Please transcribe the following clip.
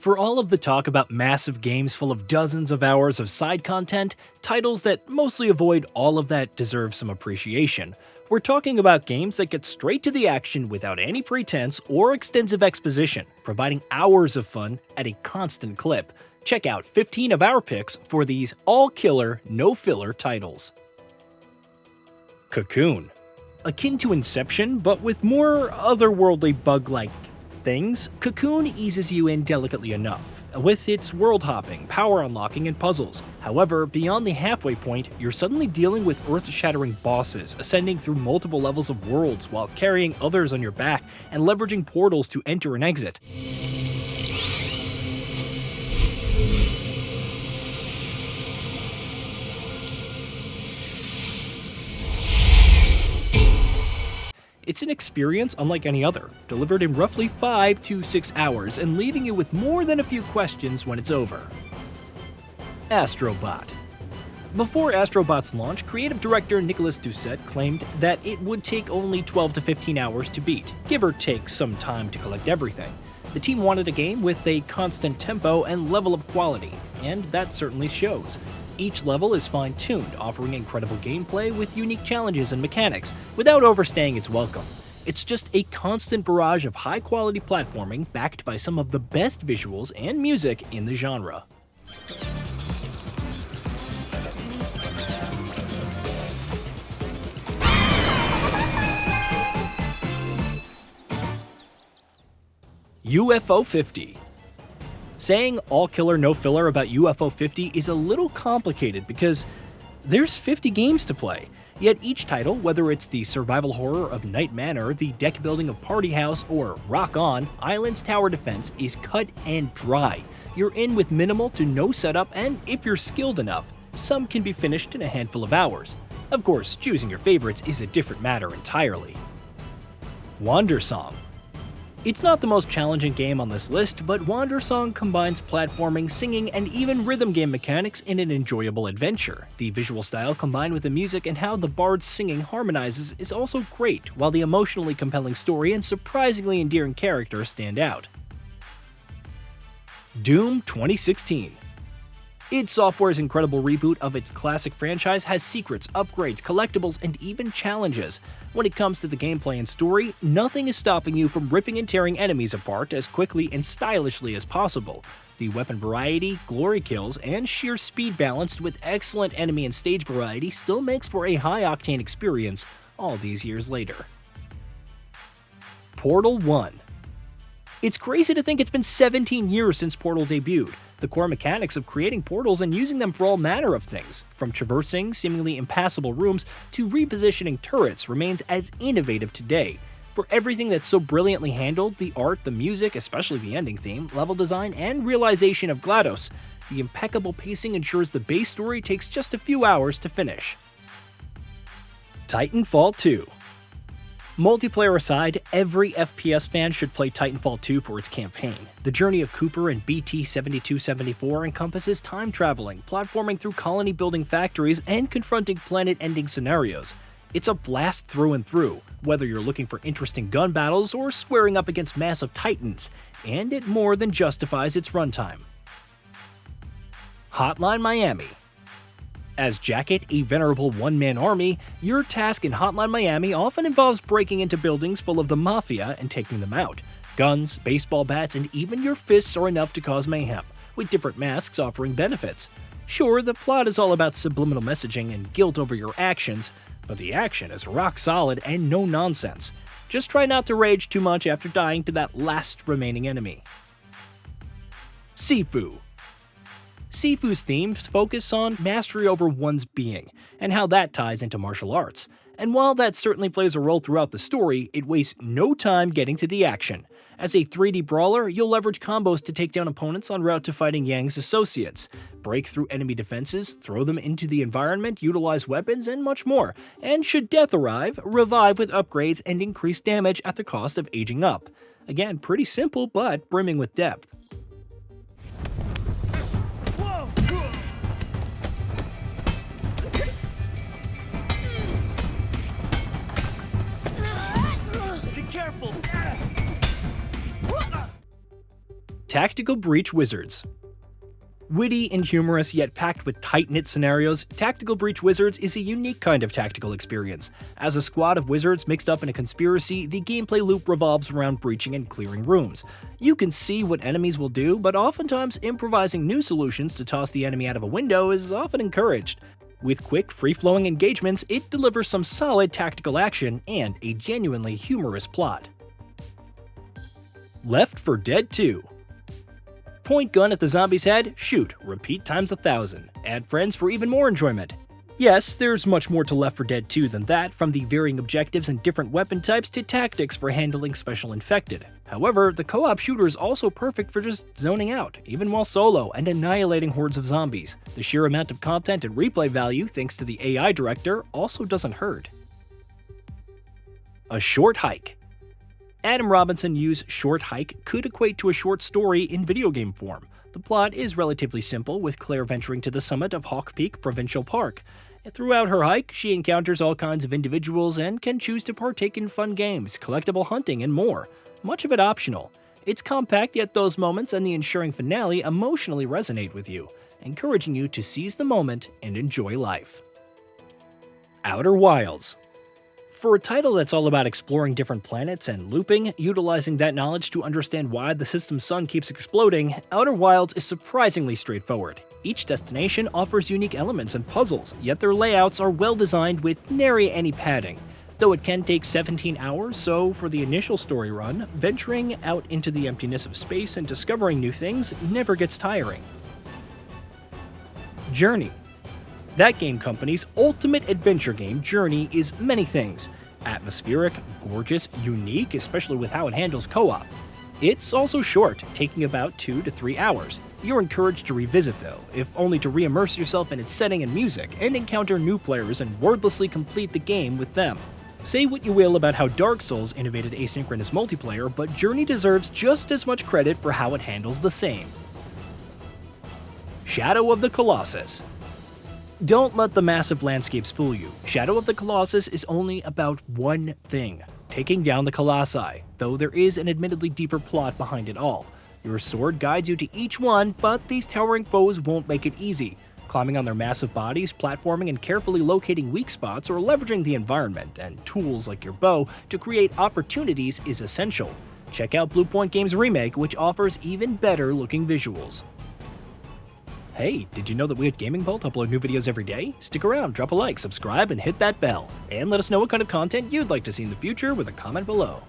For all of the talk about massive games full of dozens of hours of side content, titles that mostly avoid all of that deserve some appreciation. We're talking about games that get straight to the action without any pretense or extensive exposition, providing hours of fun at a constant clip. Check out 15 of our picks for these all-killer, no-filler titles. Cocoon. Akin to Inception, but with more otherworldly bug-like things, Cocoon eases you in delicately enough, with its world-hopping, power unlocking, and puzzles. However, beyond the halfway point, you're suddenly dealing with earth-shattering bosses, ascending through multiple levels of worlds while carrying others on your back and leveraging portals to enter and exit. It's an experience unlike any other, delivered in roughly 5 to 6 hours and leaving you with more than a few questions when it's over. Astrobot. Before Astrobot's launch, creative director Nicolas Doucet claimed that it would take only 12 to 15 hours to beat, give or take some time to collect everything. The team wanted a game with a constant tempo and level of quality, and that certainly shows. Each level is fine-tuned, offering incredible gameplay with unique challenges and mechanics, without overstaying its welcome. It's just a constant barrage of high-quality platforming backed by some of the best visuals and music in the genre. UFO 50. Saying all killer no filler about UFO 50 is a little complicated because there's 50 games to play, yet each title, whether it's the survival horror of Night Manor, the deck building of Party House, or Rock On, Island's Tower Defense, is cut and dry. You're in with minimal to no setup, and if you're skilled enough, some can be finished in a handful of hours. Of course, choosing your favorites is a different matter entirely. Wandersong. It's not the most challenging game on this list, but Wandersong combines platforming, singing, and even rhythm game mechanics in an enjoyable adventure. The visual style combined with the music and how the bard's singing harmonizes is also great, while the emotionally compelling story and surprisingly endearing characters stand out. Doom 2016. id Software's incredible reboot of its classic franchise has secrets, upgrades, collectibles, and even challenges. When it comes to the gameplay and story, nothing is stopping you from ripping and tearing enemies apart as quickly and stylishly as possible. The weapon variety, glory kills, and sheer speed balanced with excellent enemy and stage variety still makes for a high-octane experience all these years later. Portal 1. It's crazy to think it's been 17 years since Portal debuted. The core mechanics of creating portals and using them for all manner of things, from traversing seemingly impassable rooms to repositioning turrets, remains as innovative today. For everything that's so brilliantly handled, the art, the music, especially the ending theme, level design, and realization of GLaDOS, the impeccable pacing ensures the base story takes just a few hours to finish. Titanfall 2. Multiplayer aside, every FPS fan should play Titanfall 2 for its campaign. The journey of Cooper and BT-7274 encompasses time traveling, platforming through colony-building factories, and confronting planet-ending scenarios. It's a blast through and through, whether you're looking for interesting gun battles or squaring up against massive titans, and it more than justifies its runtime. Hotline Miami. As Jacket, a venerable one-man army, your task in Hotline Miami often involves breaking into buildings full of the Mafia and taking them out. Guns, baseball bats, and even your fists are enough to cause mayhem, with different masks offering benefits. Sure, the plot is all about subliminal messaging and guilt over your actions, but the action is rock solid and no nonsense. Just try not to rage too much after dying to that last remaining enemy. Sifu. Sifu's themes focus on mastery over one's being, and how that ties into martial arts. And while that certainly plays a role throughout the story, it wastes no time getting to the action. As a 3D brawler, you'll leverage combos to take down opponents en route to fighting Yang's associates, break through enemy defenses, throw them into the environment, utilize weapons, and much more. And should death arrive, revive with upgrades and increase damage at the cost of aging up. Again, pretty simple, but brimming with depth. Tactical Breach Wizards. Witty and humorous yet packed with tight-knit scenarios, Tactical Breach Wizards is a unique kind of tactical experience. As a squad of wizards mixed up in a conspiracy, the gameplay loop revolves around breaching and clearing rooms. You can see what enemies will do, but oftentimes improvising new solutions to toss the enemy out of a window is often encouraged. With quick, free-flowing engagements, it delivers some solid tactical action and a genuinely humorous plot. Left 4 Dead 2. Point gun at the zombie's head, shoot, repeat times 1,000. Add friends for even more enjoyment. Yes, there's much more to Left 4 Dead 2 than that, from the varying objectives and different weapon types to tactics for handling special infected. However, the co-op shooter is also perfect for just zoning out, even while solo, and annihilating hordes of zombies. The sheer amount of content and replay value, thanks to the AI director, also doesn't hurt. A Short Hike. Adam Robinson Yu's Short Hike could equate to a short story in video game form. The plot is relatively simple, with Claire venturing to the summit of Hawk Peak Provincial Park. Throughout her hike, she encounters all kinds of individuals and can choose to partake in fun games, collectible hunting, and more. Much of it optional. It's compact, yet those moments and the ensuing finale emotionally resonate with you, encouraging you to seize the moment and enjoy life. Outer Wilds. For a title that's all about exploring different planets and looping, utilizing that knowledge to understand why the system's sun keeps exploding, Outer Wilds is surprisingly straightforward. Each destination offers unique elements and puzzles, yet their layouts are well designed with nary any padding. Though it can take 17 hours, so for the initial story run, venturing out into the emptiness of space and discovering new things never gets tiring. Journey. That game company's ultimate adventure game, Journey, is many things. Atmospheric, gorgeous, unique, especially with how it handles co-op. It's also short, taking about 2 to 3 hours. You're encouraged to revisit though, if only to re-immerse yourself in its setting and music, and encounter new players and wordlessly complete the game with them. Say what you will about how Dark Souls innovated asynchronous multiplayer, but Journey deserves just as much credit for how it handles the same. Shadow of the Colossus. Don't let the massive landscapes fool you. Shadow of the Colossus is only about one thing: taking down the Colossi, though there is an admittedly deeper plot behind it all. Your sword guides you to each one, but these towering foes won't make it easy. Climbing on their massive bodies, platforming and carefully locating weak spots, or leveraging the environment and tools like your bow to create opportunities is essential. Check out Blue Point Games' remake, which offers even better looking visuals. Hey, did you know that we at Gaming Bolt upload new videos every day? Stick around, drop a like, subscribe, and hit that bell. And let us know what kind of content you'd like to see in the future with a comment below.